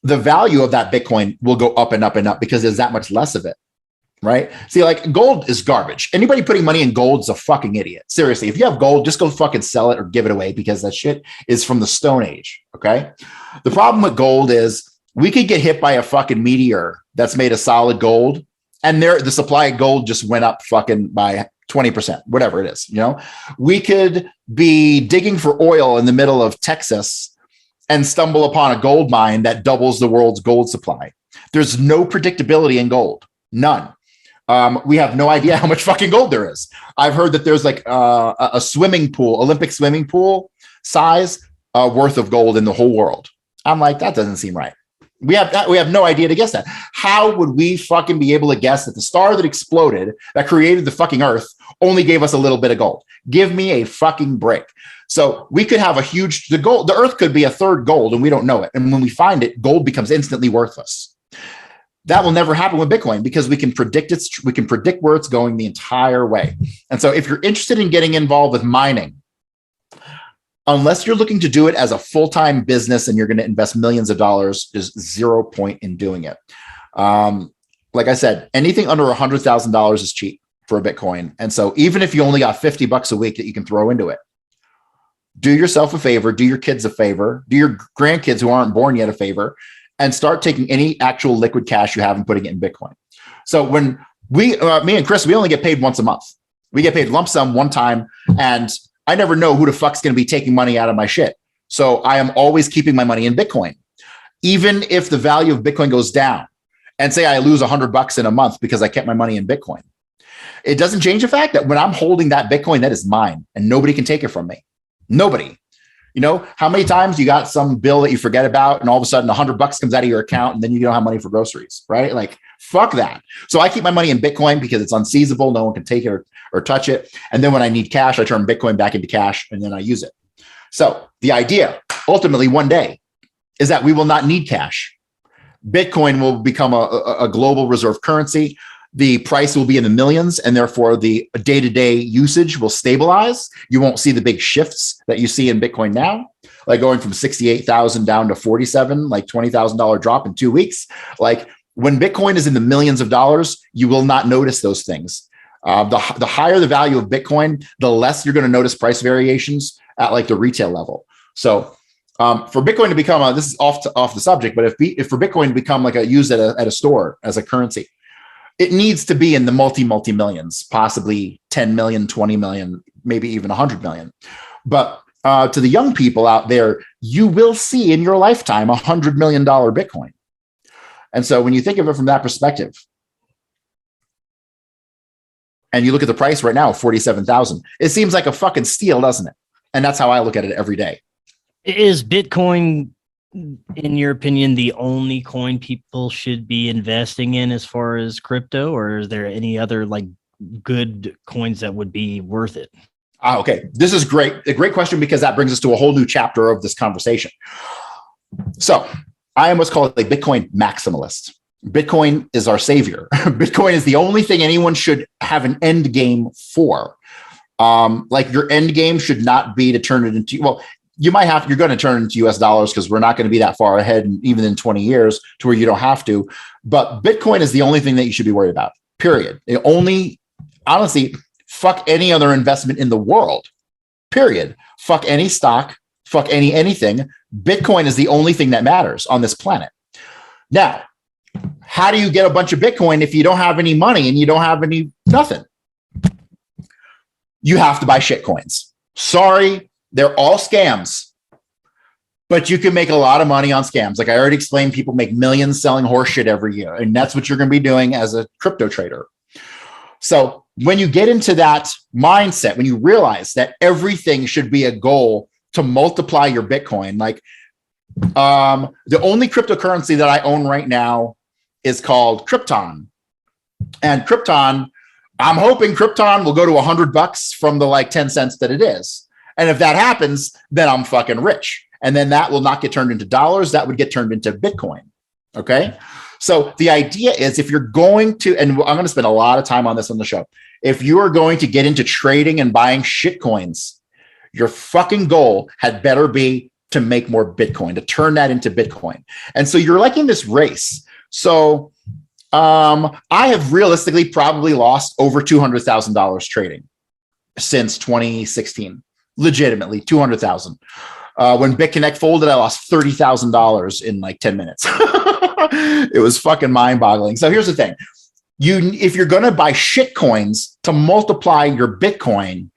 the value of that Bitcoin will go up and up and up because there's that much less of it, right? See, like gold is garbage. Anybody putting money in gold is a fucking idiot. Seriously, if you have gold, just go fucking sell it or give it away because that shit is from the Stone Age, okay? The problem with gold is we could get hit by a fucking meteor that's made of solid gold, and the supply of gold just went up fucking by 20%, whatever it is. We could be digging for oil in the middle of Texas and stumble upon a gold mine that doubles the world's gold supply. There's no predictability in gold, none. We have no idea how much fucking gold there is. I've heard that there's like a swimming pool, Olympic swimming pool size worth of gold in the whole world. I'm like, that doesn't seem right. We have no idea to guess that. How would we fucking be able to guess that the star that exploded, that created the fucking Earth, only gave us a little bit of gold? Give me a fucking break. So we could have the Earth could be a third gold and we don't know it. And when we find it, gold becomes instantly worthless. That will never happen with Bitcoin because we can predict where it's going the entire way. And so if you're interested in getting involved with mining, unless you're looking to do it as a full-time business and you're going to invest millions of dollars, there's zero point in doing it. Like I said, anything under $100,000 is cheap for a Bitcoin. And so even if you only got $50 a week that you can throw into it, do yourself a favor, do your kids a favor, do your grandkids who aren't born yet a favor, and start taking any actual liquid cash you have and putting it in Bitcoin. So when me and Chris, we only get paid once a month. We get paid lump sum one time, and I never know who the fuck's going to be taking money out of my shit. So I am always keeping my money in Bitcoin. Even if the value of Bitcoin goes down and say I lose $100 in a month because I kept my money in Bitcoin, it doesn't change the fact that when I'm holding that Bitcoin, that is mine and nobody can take it from me. Nobody. You know, how many times you got some bill that you forget about and all of a sudden $100 comes out of your account and then you don't have money for groceries, right? Like, fuck that. So I keep my money in Bitcoin because it's unseizable. No one can take it or touch it. And then when I need cash, I turn Bitcoin back into cash and then I use it. So the idea ultimately one day is that we will not need cash. Bitcoin will become a global reserve currency. The price will be in the millions, and therefore the day-to-day usage will stabilize. You won't see the big shifts that you see in Bitcoin now, like going from 68,000 down to 47, like $20,000 drop in 2 weeks. Like when Bitcoin is in the millions of dollars, you will not notice those things. The higher the value of Bitcoin, the less you're going to notice price variations at like the retail level. So for Bitcoin to become this is off the subject, but if for Bitcoin to become like used at a store as a currency, it needs to be in the multi millions, possibly 10 million, 20 million, maybe even 100 million. But to the young people out there, you will see in your lifetime $100 million Bitcoin. And so when you think of it from that perspective, and you look at the price right now, 47,000, it seems like a fucking steal, doesn't it? And that's how I look at it every day. Is Bitcoin, in your opinion, the only coin people should be investing in as far as crypto, or is there any other like good coins that would be worth it? Okay. This is great. A great question, because that brings us to a whole new chapter of this conversation. So I am what's called a Bitcoin maximalist. Bitcoin is our savior. Bitcoin is the only thing anyone should have an end game for. Like your end game should not be to turn it into, well, you're going to turn it into US dollars because we're not going to be that far ahead, and even in 20 years to where you don't have to. But Bitcoin is the only thing that you should be worried about, period. It only, honestly, fuck any other investment in the world, period. Fuck any stock, fuck anything. Bitcoin is the only thing that matters on this planet. Now, how do you get a bunch of Bitcoin if you don't have any money and you don't have nothing? You have to buy shit coins. Sorry. They're all scams, but you can make a lot of money on scams. Like I already explained, people make millions selling horse shit every year, and that's what you're going to be doing as a crypto trader. So when you get into that mindset, when you realize that everything should be a goal to multiply your Bitcoin, like the only cryptocurrency that I own right now is called Krypton. And Krypton, I'm hoping Krypton will go to $100 from the like 10 cents that it is. And if that happens, then I'm fucking rich. And then that will not get turned into dollars. That would get turned into Bitcoin. Okay. So the idea is, if you're going to, and I'm going to spend a lot of time on this on the show, if you are going to get into trading and buying shit coins, your fucking goal had better be to make more Bitcoin, to turn that into Bitcoin. And so you're like in this race. So I have realistically probably lost over $200,000 trading since 2016. Legitimately, 200,000. When BitConnect folded, I lost $30,000 in like 10 minutes. It was fucking mind-boggling. So here's the thing: if you're going to buy shit coins to multiply your Bitcoin,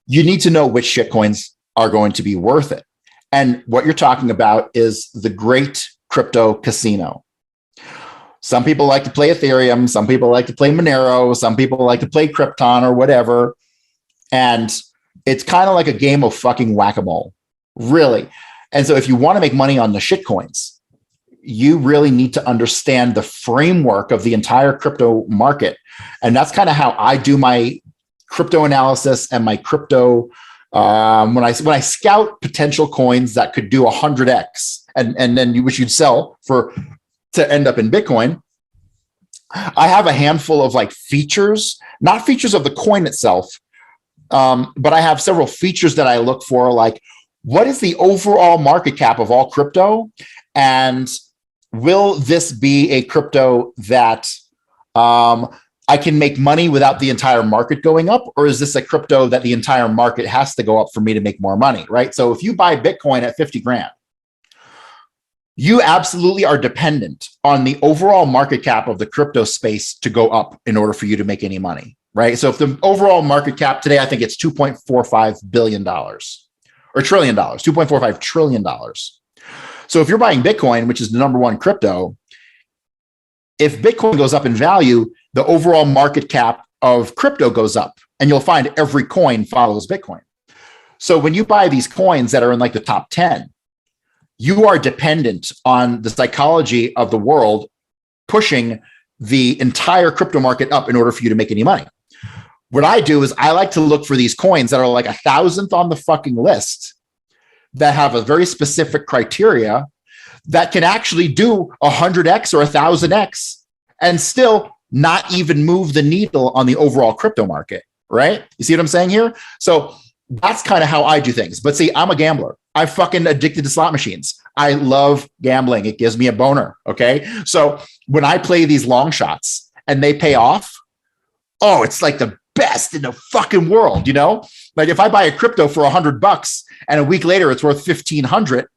you need to know which shit coins are going to be worth it. And what you're talking about is the great crypto casino. Some people like to play Ethereum. Some people like to play Monero. Some people like to play Krypton or whatever. And it's kind of like a game of fucking whack-a-mole, really. And so if you want to make money on the shit coins, you really need to understand the framework of the entire crypto market. And that's kind of how I do my crypto analysis and my crypto. When I scout potential coins that could do 100x and then which you'd sell to end up in Bitcoin, I have a handful of like features, not features of the coin itself, but I have several features that I look for, like what is the overall market cap of all crypto, and will this be a crypto that I can make money without the entire market going up, or is this a crypto that the entire market has to go up for me to make more money, right? So if you buy Bitcoin at 50 grand, you absolutely are dependent on the overall market cap of the crypto space to go up in order for you to make any money, right? So if the overall market cap today, I think it's $2.45 billion or trillion dollars, $2.45 trillion. So if you're buying Bitcoin, which is the number one crypto, if Bitcoin goes up in value, the overall market cap of crypto goes up, and you'll find every coin follows Bitcoin. So when you buy these coins that are in like the top 10, you are dependent on the psychology of the world pushing the entire crypto market up in order for you to make any money. What I do is I like to look for these coins that are like 1,000th on the fucking list that have a very specific criteria that can actually do 100x or 1,000x and still not even move the needle on the overall crypto market, right? You see what I'm saying here? So that's kind of how I do things. But see, I'm a gambler. I'm fucking addicted to slot machines. I love gambling. It gives me a boner, okay? So when I play these long shots and they pay off, oh, it's like the best in the fucking world, you know? Like if I buy a crypto for $100 and a week later it's worth 1,500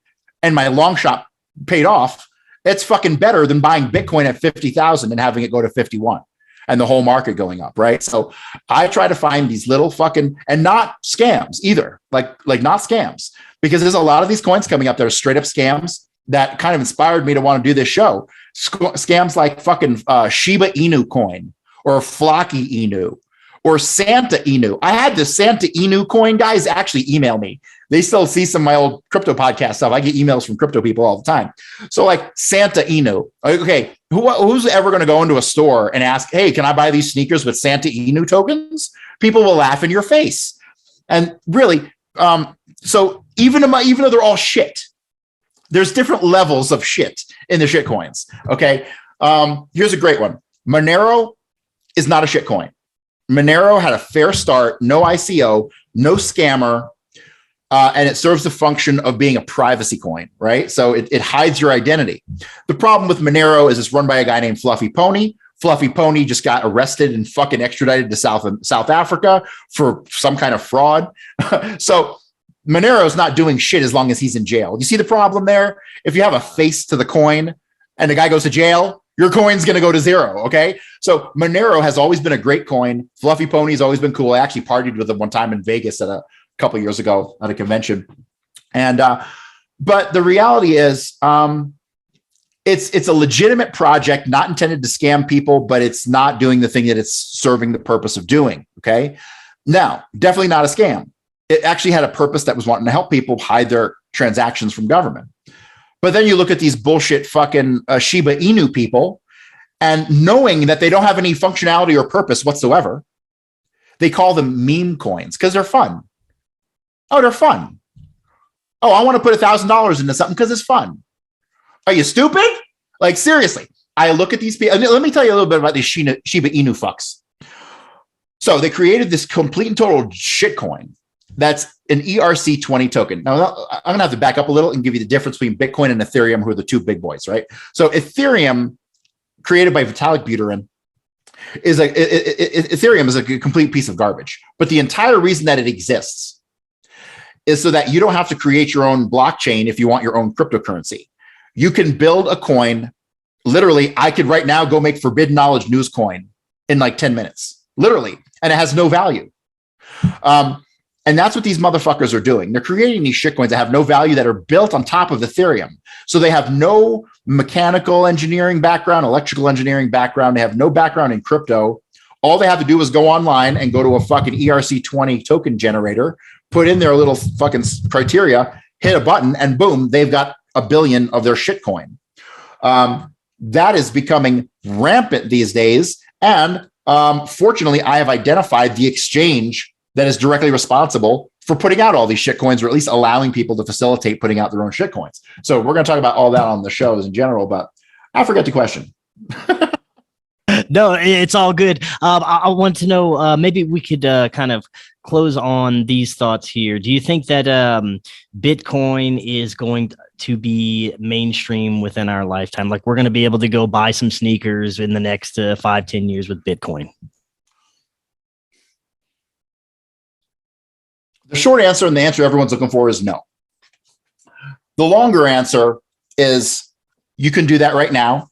and my long shot paid off, it's fucking better than buying Bitcoin at 50,000 and having it go to 51 and the whole market going up, right? So I try to find these little fucking, and not scams either, like not scams, because there's a lot of these coins coming up that are straight up scams that kind of inspired me to want to do this show. Scams like fucking Shiba Inu coin or Flocky Inu or Santa Inu. I had this Santa Inu coin. Guys actually email me. They still see some of my old crypto podcast stuff. I get emails from crypto people all the time. So like Santa Inu. Okay, who's ever going to go into a store and ask, hey, can I buy these sneakers with Santa Inu tokens? People will laugh in your face. And really, so even though they're all shit, there's different levels of shit in the shit coins. Okay, here's a great one. Monero is not a shit coin. Monero had a fair start, no ICO, no scammer, and it serves the function of being a privacy coin, right? So it hides your identity. The problem with Monero is it's run by a guy named Fluffy Pony. Fluffy Pony just got arrested and fucking extradited to South Africa for some kind of fraud. So Monero's not doing shit as long as he's in jail. You see the problem there? If you have a face to the coin and the guy goes to jail, your coin's going to go to zero, okay? So Monero has always been a great coin. Fluffy Pony's always been cool. I actually partied with him one time in Vegas at a couple of years ago at a convention. And but the reality is it's a legitimate project, not intended to scam people, but it's not doing the thing that it's serving the purpose of doing, okay? Now, definitely not a scam. It actually had a purpose that was wanting to help people hide their transactions from government. But then you look at these bullshit fucking Shiba Inu people, and knowing that they don't have any functionality or purpose whatsoever, they call them meme coins because they're fun. Oh, they're fun. Oh, I want to put $1,000 into something because it's fun. Are you stupid? Like, seriously, I look at these people. Let me tell you a little bit about these Shiba Inu fucks. So they created this complete and total shit coin that's an ERC20 token. Now, I'm going to have to back up a little and give you the difference between Bitcoin and Ethereum, who are the two big boys, right? So Ethereum, created by Vitalik Buterin, Ethereum is a complete piece of garbage. But the entire reason that it exists is so that you don't have to create your own blockchain if you want your own cryptocurrency. You can build a coin. Literally, I could right now go make Forbidden Knowledge News coin in like 10 minutes, literally, and it has no value. And that's what these motherfuckers are doing. They're creating these shitcoins that have no value, that are built on top of Ethereum. So they have no mechanical engineering background, electrical engineering background. They have no background in crypto. All they have to do is go online and go to a fucking ERC20 token generator, put in their little fucking criteria, hit a button, and boom, they've got 1 billion of their shitcoin. That is becoming rampant these days. And fortunately, I have identified the exchange that is directly responsible for putting out all these shit coins, or at least allowing people to facilitate putting out their own shit coins. So we're going to talk about all that on the shows in general, but I forget the question. No, it's all good. I want to know, maybe we could kind of close on these thoughts here. Do you think that Bitcoin is going to be mainstream within our lifetime? Like we're going to be able to go buy some sneakers in the next 5-10 years with Bitcoin? The short answer, and the answer everyone's looking for, is no. The longer answer is you can do that right now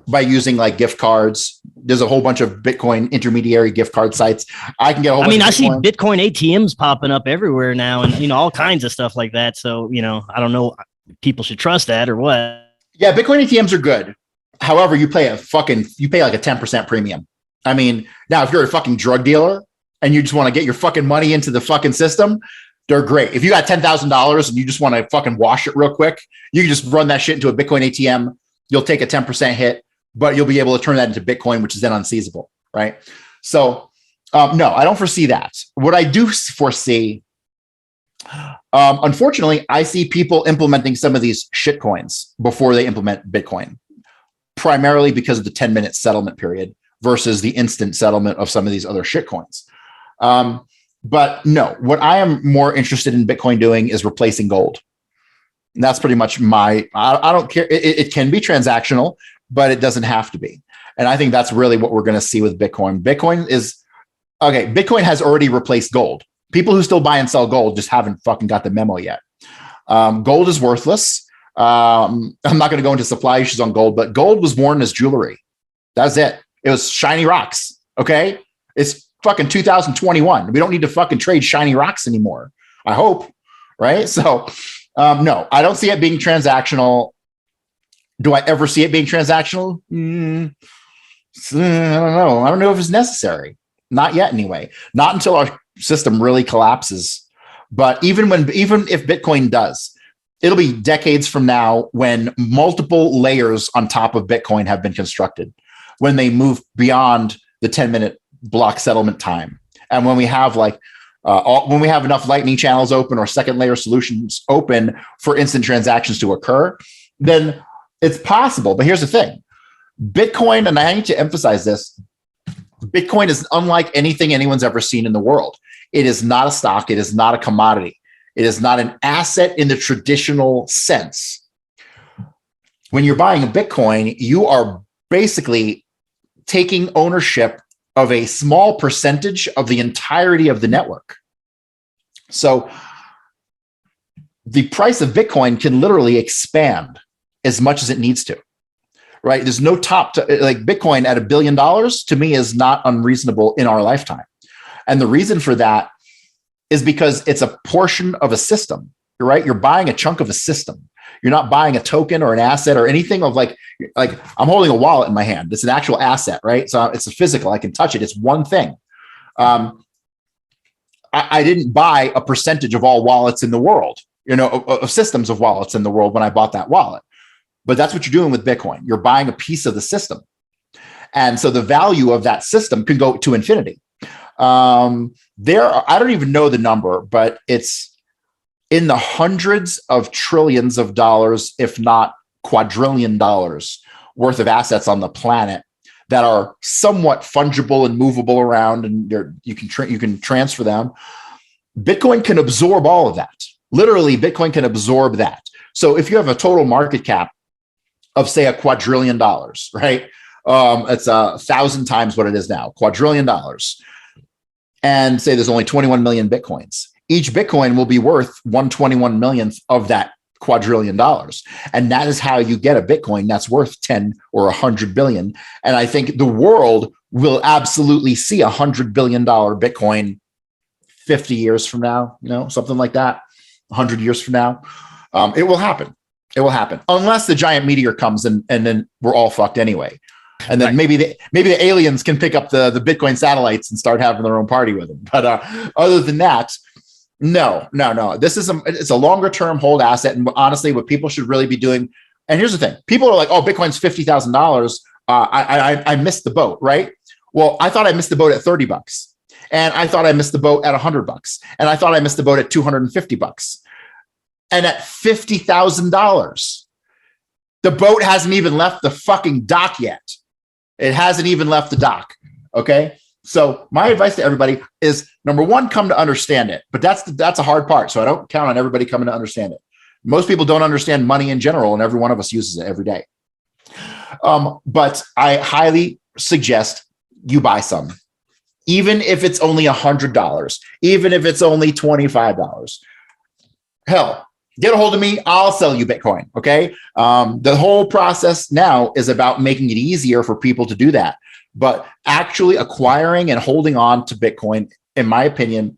by using like gift cards. There's a whole bunch of Bitcoin intermediary gift card sites. I can get a whole bunch of I see Bitcoin ATMs popping up everywhere now, and all kinds of stuff like that. So, I don't know if people should trust that or what. Yeah, Bitcoin ATMs are good. However, you pay like a 10% premium. I mean, now if you're a fucking drug dealer and you just want to get your fucking money into the fucking system, they're great. If you got $10,000 and you just want to fucking wash it real quick, you can just run that shit into a Bitcoin ATM. You'll take a 10% hit, but you'll be able to turn that into Bitcoin, which is then unseizable, right? So, no, I don't foresee that. What I do foresee, unfortunately, I see people implementing some of these shit coins before they implement Bitcoin, primarily because of the 10-minute settlement period versus the instant settlement of some of these other shit coins. But no, what I am more interested in Bitcoin doing is replacing gold. And that's pretty much I don't care. It can be transactional, but it doesn't have to be. And I think that's really what we're going to see with Bitcoin. Bitcoin has already replaced gold. People who still buy and sell gold just haven't fucking got the memo yet. Gold is worthless. I'm not going to go into supply issues on gold, but gold was worn as jewelry. That's it. It was shiny rocks. Okay. It's fucking 2021. We don't need to fucking trade shiny rocks anymore. I hope. Right. So, no, I don't see it being transactional. Do I ever see it being transactional? I don't know. I don't know if it's necessary. Not yet, anyway. Not until our system really collapses. But even if Bitcoin does, it'll be decades from now when multiple layers on top of Bitcoin have been constructed, when they move beyond the 10-minute block settlement time, and when we have when we have enough lightning channels open or second layer solutions open for instant transactions to occur, then it's possible. But here's the thing. Bitcoin, and I need to emphasize this, Bitcoin is unlike anything anyone's ever seen in the world. It is not a stock. It is not a commodity. It is not an asset in the traditional sense. When you're buying a Bitcoin, you are basically taking ownership of a small percentage of the entirety of the network. So the price of Bitcoin can literally expand as much as it needs to, right? There's no top to, like Bitcoin at $1 billion to me is not unreasonable in our lifetime. And the reason for that is because it's a portion of a system, right? You're buying a chunk of a system. You're not buying a token or an asset or anything of like I'm holding a wallet in my hand. It's an actual asset, right? So it's a physical. I can touch it. It's one thing. I didn't buy a percentage of all wallets in the world, of systems of wallets in the world when I bought that wallet. But that's what you're doing with Bitcoin. You're buying a piece of the system. And so the value of that system can go to infinity. I don't even know the number, but it's in the hundreds of trillions of dollars, if not quadrillion dollars worth of assets on the planet that are somewhat fungible and movable around, and you can transfer them. Bitcoin can absorb all of that. Literally, Bitcoin can absorb that. So if you have a total market cap of, say, $1 quadrillion, right? It's 1,000 times what it is now, $1 quadrillion. And say there's only 21 million Bitcoins. Each Bitcoin will be worth 1/21 millionth of that $1 quadrillion. And that is how you get a Bitcoin that's worth 10 or 100 billion. And I think the world will absolutely see $100 billion Bitcoin 50 years from now, something like that, 100 years from now. It will happen. It will happen unless the giant meteor comes and then we're all fucked anyway. And then maybe the aliens can pick up the Bitcoin satellites and start having their own party with them. But other than that, no. This is it's a longer term hold asset. And honestly, what people should really be doing And here's the thing. People are like, oh, Bitcoin's $50,000. I missed the boat, right? Well, I thought I missed the boat at $30. And I thought I missed the boat at $100. And I thought I missed the boat at $250. And at $50,000, the boat hasn't even left the fucking dock yet. It hasn't even left the dock. Okay. So my advice to everybody is, number one, come to understand it. But that's a hard part. So I don't count on everybody coming to understand it. Most people don't understand money in general, and every one of us uses it every day. But I highly suggest you buy some, even if it's only $100, even if it's only $25. Hell, get a hold of me. I'll sell you Bitcoin. Okay. The whole process now is about making it easier for people to do that. But actually acquiring and holding on to Bitcoin, in my opinion,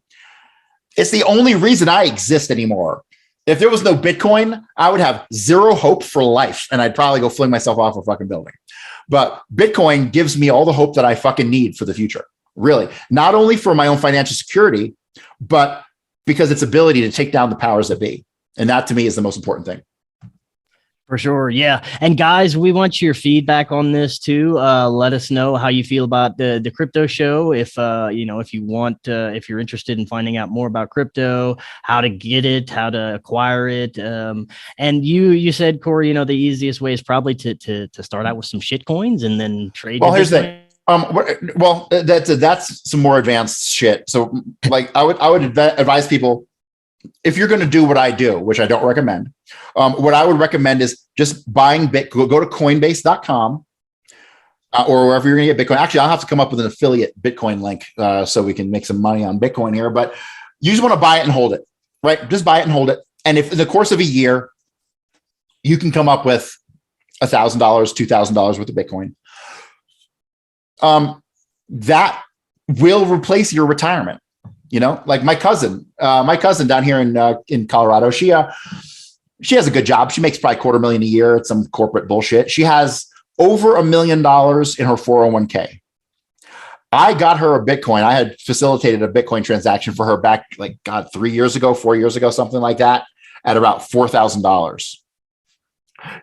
it's the only reason I exist anymore. If there was no Bitcoin, I would have zero hope for life, and I'd probably go fling myself off a fucking building. But Bitcoin gives me all the hope that I fucking need for the future. Really, not only for my own financial security, but because its ability to take down the powers that be. And that to me is the most important thing. For sure. Yeah. And guys, we want your feedback on this too. Let us know how you feel about the crypto show. If you want, if you're interested in finding out more about crypto, how to get it, how to acquire it. And you said, Cory, the easiest way is probably to start out with some shit coins and then trade. Well, here's the thing. That's some more advanced shit. So like I would advise people, if you're going to do what I do, which I don't recommend, what I would recommend is just buying Bitcoin. Go to Coinbase.com or wherever you're going to get Bitcoin. Actually, I'll have to come up with an affiliate Bitcoin link so we can make some money on Bitcoin here. But you just want to buy it and hold it, right? Just buy it and hold it. And if in the course of a year, you can come up with $1,000, $2,000 worth of Bitcoin, that will replace your retirement. Like my cousin down here in Colorado, she has a good job. She makes probably $250,000 a year at some corporate bullshit. She has over $1 million in her 401k. I got her a Bitcoin. I had facilitated a Bitcoin transaction for her back 4 years ago, something like that, at about $4,000.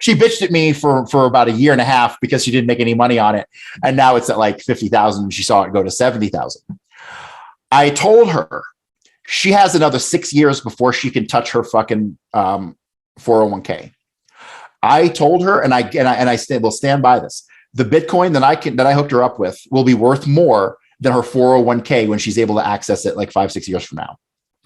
She bitched at me for about a year and a half because she didn't make any money on it. And now it's at like 50,000. She saw it go to 70,000. I told her she has another 6 years before she can touch her fucking 401k. I told her, and I will stand by this. The Bitcoin that I hooked her up with will be worth more than her 401k when she's able to access it like 5-6 years from now.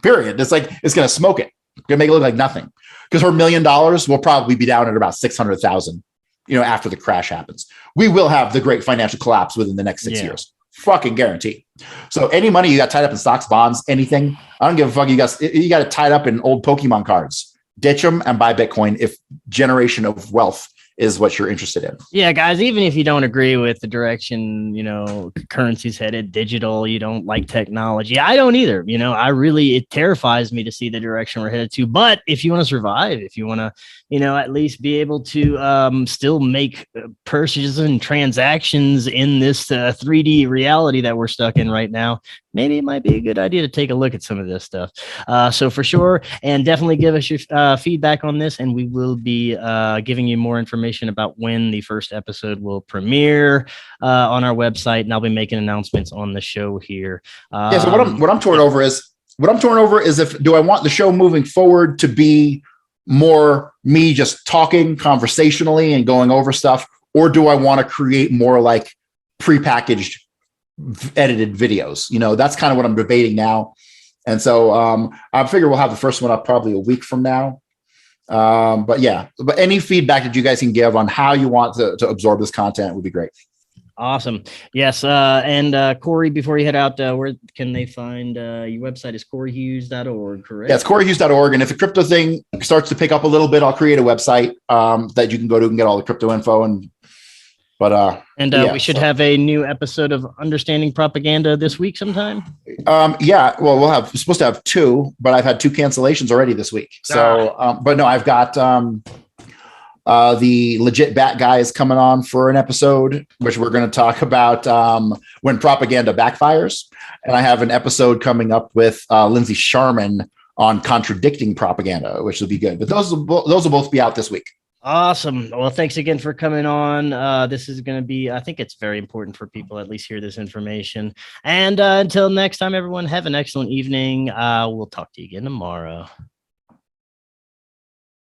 Period. It's going to smoke it. It's going to make it look like nothing, because her $1 million will probably be down at about 600,000. After the crash happens, we will have the great financial collapse within the next 6 years. Fucking guarantee. So any money you got tied up in stocks, bonds, anything, I don't give a fuck. You got it tied up in old Pokemon cards. Ditch them and buy Bitcoin if generation of wealth is what you're interested in. Yeah, guys, even if you don't agree with the direction, currency's headed, digital, you don't like technology. I don't either. It terrifies me to see the direction we're headed to. But if you want to survive, if you want to, at least be able to still make purchases and transactions in this 3D reality that we're stuck in right now, maybe it might be a good idea to take a look at some of this stuff. So for sure, and definitely give us your feedback on this, and we will be giving you more information about when the first episode will premiere on our website, and I'll be making announcements on the show here. So what I'm torn over is do I want the show moving forward to be more me just talking conversationally and going over stuff, or do I want to create more like prepackaged edited videos? That's kind of what I'm debating now. And so I figure we'll have the first one up probably a week from now. But any feedback that you guys can give on how you want to absorb this content would be great. Awesome. Yes. And Cory, before you head out, where can they find your website? Is coryhughes.org, correct? Yeah, it's coryhughes.org. And if the crypto thing starts to pick up a little bit, I'll create a website that you can go to and get all the crypto info. We should have a new episode of Understanding Propaganda this week sometime. We're supposed to have 2, but I've had 2 cancellations already this week. So, I've got the Legit Bat guy is coming on for an episode, which we're going to talk about when propaganda backfires. And I have an episode coming up with Lindsay Sharman on contradicting propaganda, which will be good. But those will both be out this week. Awesome. Well, thanks again for coming on. This is going to be, I think it's very important for people at least hear this information. And until next time, everyone, have an excellent evening. We'll talk to you again tomorrow.